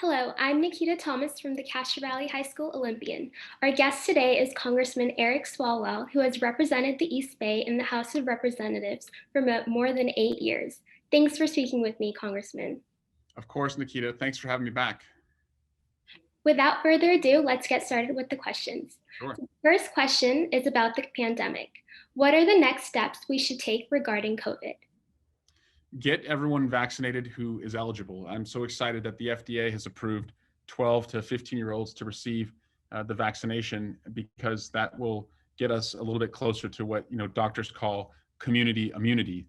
Hello, I'm Nikita Thomas from the Castro Valley High School Olympian. Our guest today is Congressman Eric Swalwell, who has represented the East Bay in the House of Representatives for more than 8 years. Thanks for speaking with me, Congressman. Of course, Nikita. Thanks for having me back. Without further ado, let's get started with the questions. Sure. The first question is about the pandemic. What are the next steps we should take regarding COVID? Get everyone vaccinated who is eligible. I'm so excited that the FDA has approved 12 to 15-year-olds to receive the vaccination because that will get us a little bit closer to what doctors call community immunity,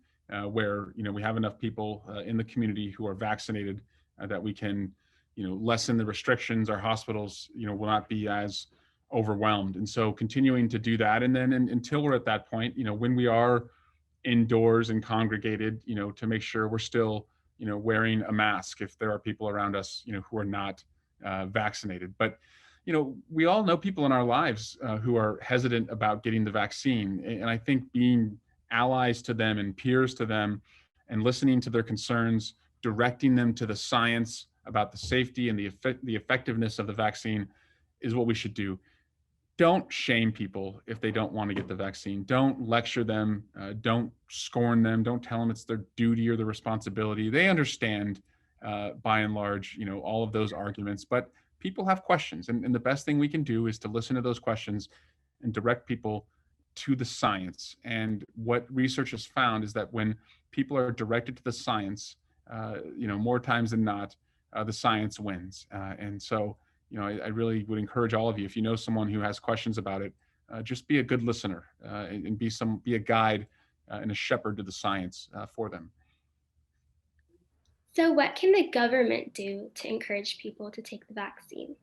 where we have enough people in the community who are vaccinated that we can lessen the restrictions. Our hospitals will not be as overwhelmed, and so continuing to do that, and then until we're at that point, when we are indoors and congregated, to make sure we're still, wearing a mask if there are people around us, who are not vaccinated. But, we all know people in our lives who are hesitant about getting the vaccine. And I think being allies to them and peers to them and listening to their concerns, directing them to the science about the safety and the effectiveness of the vaccine is what we should do. Don't shame people if they don't want to get the vaccine. Don't lecture them. Don't scorn them. Don't tell them it's their duty or their responsibility. They understand, by and large, all of those arguments. But people have questions, and the best thing we can do is to listen to those questions and direct people to the science. And what research has found is that when people are directed to the science, more times than not, the science wins. And so I really would encourage all of you, if you know someone who has questions about it, just be a good listener and be a guide and a shepherd to the science for them. So, what can the government do to encourage people to take the vaccine?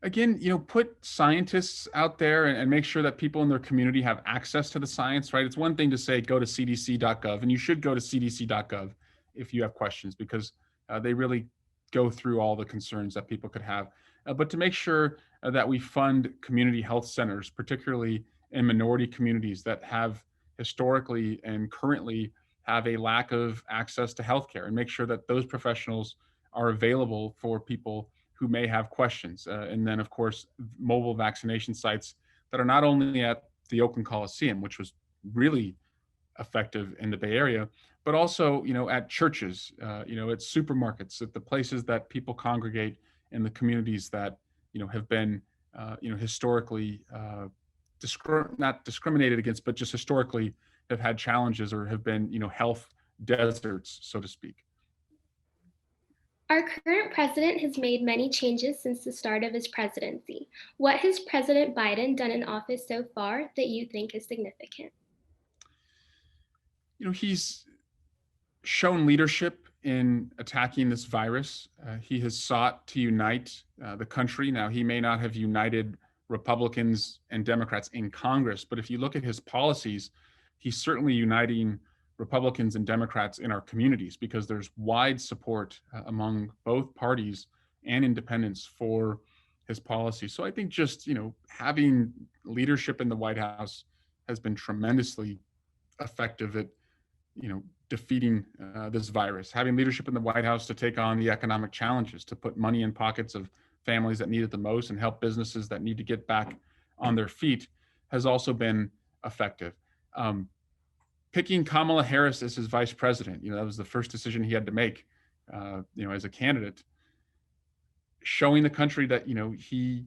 Again, put scientists out there and make sure that people in their community have access to the science, right? It's one thing to say, go to cdc.gov, and you should go to cdc.gov if you have questions, because they really go through all the concerns that people could have. But to make sure that we fund community health centers, particularly in minority communities that have historically and currently have a lack of access to healthcare, and make sure that those professionals are available for people who may have questions. And then, of course, mobile vaccination sites that are not only at the Oakland Coliseum, which was really effective in the Bay Area, but also, at churches, at supermarkets, at the places that people congregate in the communities that, have been, historically not discriminated against, but just historically have had challenges or have been, health deserts, so to speak. Our current president has made many changes since the start of his presidency. What has President Biden done in office so far that you think is significant? He's shown leadership in attacking this virus. He has sought to unite the country. Now, he may not have united Republicans and Democrats in Congress, but if you look at his policies, he's certainly uniting Republicans and Democrats in our communities, because there's wide support among both parties and independents for his policy. So I think just, having leadership in the White House has been tremendously effective at, defeating this virus. Having leadership in the White House to take on the economic challenges, to put money in pockets of families that need it the most and help businesses that need to get back on their feet has also been effective. Picking Kamala Harris as his vice president, that was the first decision he had to make, as a candidate, showing the country that, he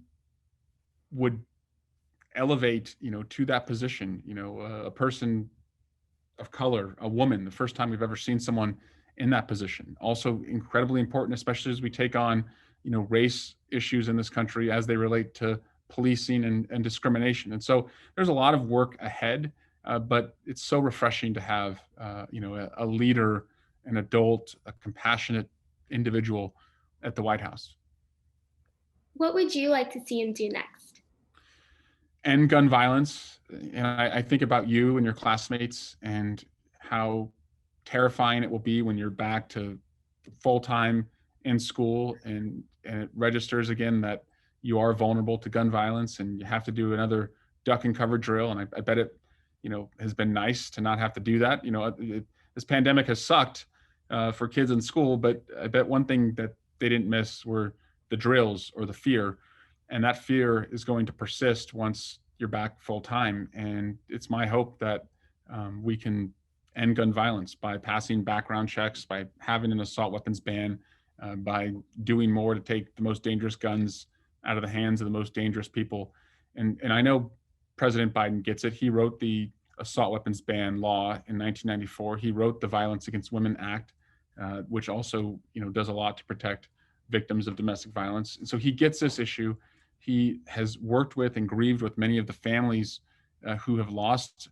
would elevate, to that position, a person of color, a woman, the first time we've ever seen someone in that position. Also incredibly important, especially as we take on, race issues in this country as they relate to policing and discrimination. And so there's a lot of work ahead, but it's so refreshing to have, a leader, an adult, a compassionate individual at the White House. What would you like to see him do next? End gun violence. And I think about you and your classmates and how terrifying it will be when you're back to full-time in school and it registers again that you are vulnerable to gun violence and you have to do another duck and cover drill. And I bet it, has been nice to not have to do that. This pandemic has sucked for kids in school, but I bet one thing that they didn't miss were the drills or the fear. And that fear is going to persist once you're back full time. And it's my hope that we can end gun violence by passing background checks, by having an assault weapons ban, by doing more to take the most dangerous guns out of the hands of the most dangerous people. And I know President Biden gets it. He wrote the assault weapons ban law in 1994. He wrote the Violence Against Women Act, which also, does a lot to protect victims of domestic violence. And so he gets this issue. He has worked with and grieved with many of the families who have lost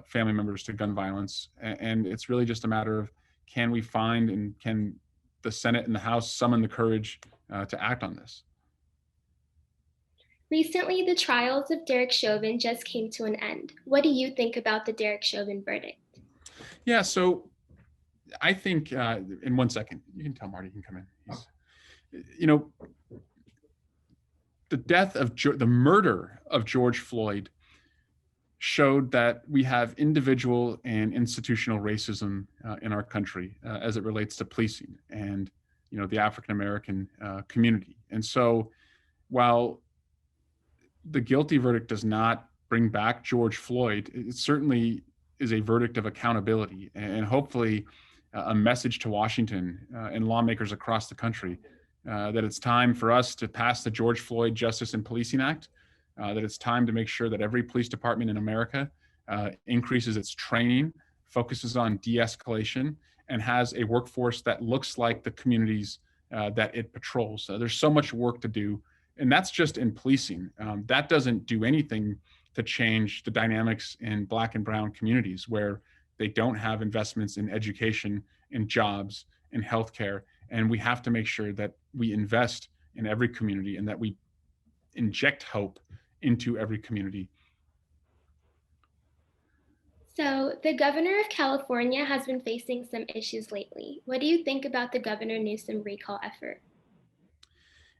family members to gun violence. And it's really just a matter of, can we find and can the Senate and the House summon the courage to act on this? Recently, the trials of Derek Chauvin just came to an end. What do you think about the Derek Chauvin verdict? Yeah, so I think, in 1 second, you can tell Marty, you can come in. The murder of George Floyd showed that we have individual and institutional racism in our country as it relates to policing and, the African-American community. And so while the guilty verdict does not bring back George Floyd, it certainly is a verdict of accountability and hopefully a message to Washington and lawmakers across the country that it's time for us to pass the George Floyd Justice and Policing Act, that it's time to make sure that every police department in America increases its training, focuses on de-escalation, and has a workforce that looks like the communities that it patrols. There's so much work to do, and that's just in policing. That doesn't do anything to change the dynamics in Black and brown communities where they don't have investments in education, in jobs, in healthcare. And we have to make sure that we invest in every community and that we inject hope into every community. So, the governor of California has been facing some issues lately. What do you think about the Governor Newsom recall effort?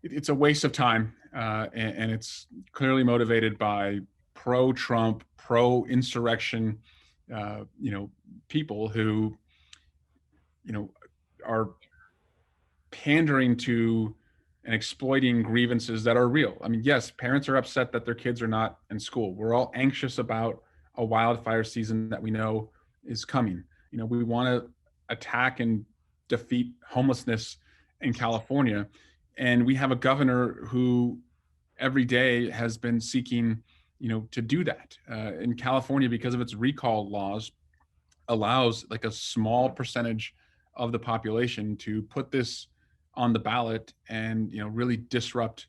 It's a waste of time, and it's clearly motivated by pro-Trump, pro-insurrection, people who, are pandering to and exploiting grievances that are real. I mean, yes, parents are upset that their kids are not in school. We're all anxious about a wildfire season that we know is coming. We want to attack and defeat homelessness in California. And we have a governor who every day has been seeking, to do that. In California, because of its recall laws, allows like a small percentage of the population to put this on the ballot and, really disrupt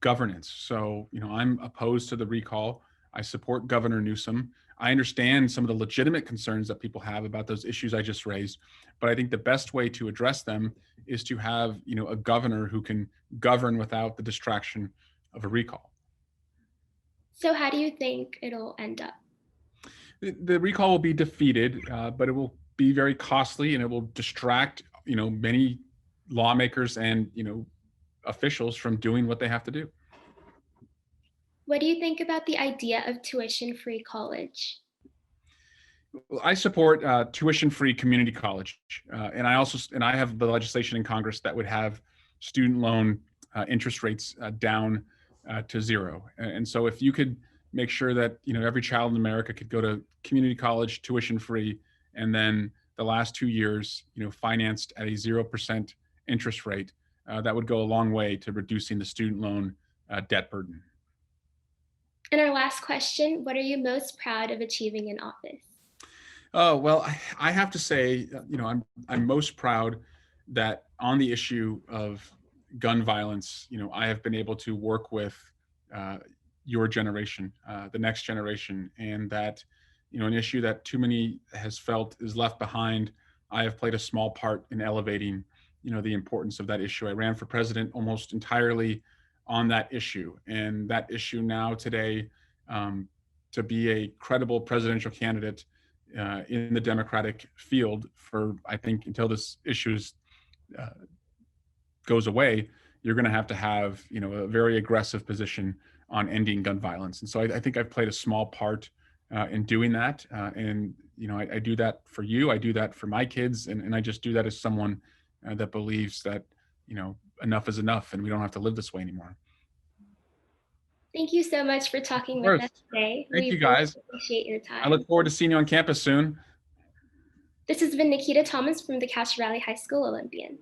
governance. So, I'm opposed to the recall. I support Governor Newsom. I understand some of the legitimate concerns that people have about those issues I just raised, but I think the best way to address them is to have, a governor who can govern without the distraction of a recall. So, how do you think it'll end up? The recall will be defeated, but it will be very costly and it will distract, many lawmakers and, officials from doing what they have to do. What do you think about the idea of tuition-free college? Well, I support tuition-free community college, and I have the legislation in Congress that would have student loan interest rates down to zero. And so, if you could make sure that every child in America could go to community college tuition-free, and then the last 2 years, financed at a 0% interest rate, that would go a long way to reducing the student loan debt burden. And our last question, what are you most proud of achieving in office? Oh, well, I have to say, I'm most proud that on the issue of gun violence, I have been able to work with your generation, the next generation, and that, an issue that too many has felt is left behind. I have played a small part in elevating, the importance of that issue. I ran for president almost entirely on that issue, and that issue now today, to be a credible presidential candidate in the Democratic field for, I think, until this issue goes away, you're going to have, a very aggressive position on ending gun violence. And so I think I've played a small part in doing that. And, I do that for you. I do that for my kids. And I just do that as someone that believes that, enough is enough and we don't have to live this way anymore. Thank you so much for talking Of with course. us today. Thank We you, guys. really appreciate your time. I look forward to seeing you on campus soon. This has been Nikita Thomas from the Castro Valley High School Olympian.